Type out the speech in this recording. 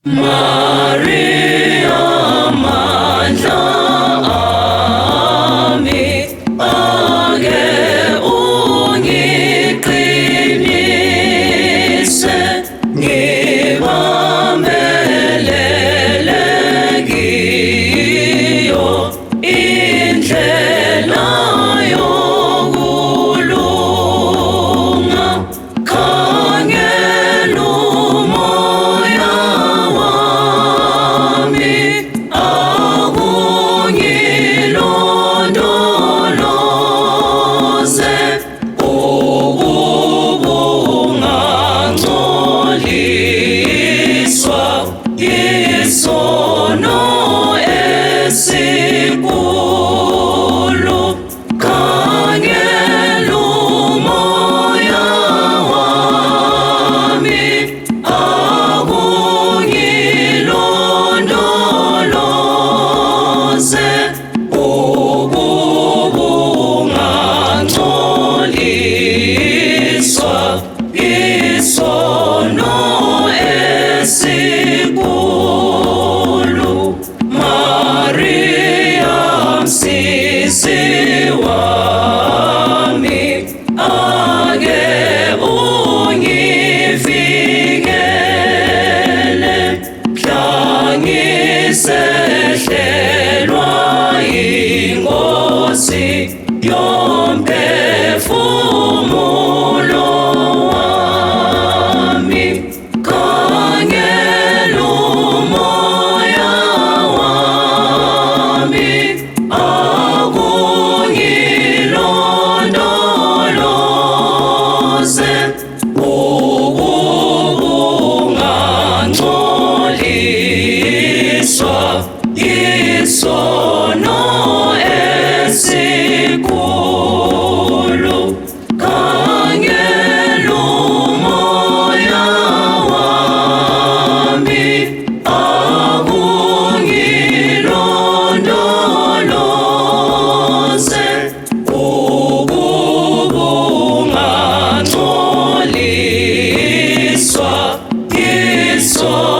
Maria mandla ami ake ungiqinise ngibambelele kiyo indlela yokulunga khangela umoya wami akungilondoloze ukungangcoliswa yisono esikhulu khangela umoya wami akungilondoloze ukungangcoliswa yisono esikhulu. Maria msisi wami ake ungivikele mhla ngisehlelwa yingozi yomphefumulo wami khangela umoya wami akungilondoloze ukungangcoliswa yisono esikhulu khangela umoya wami akungilondoloze ukungangcoliswa yisono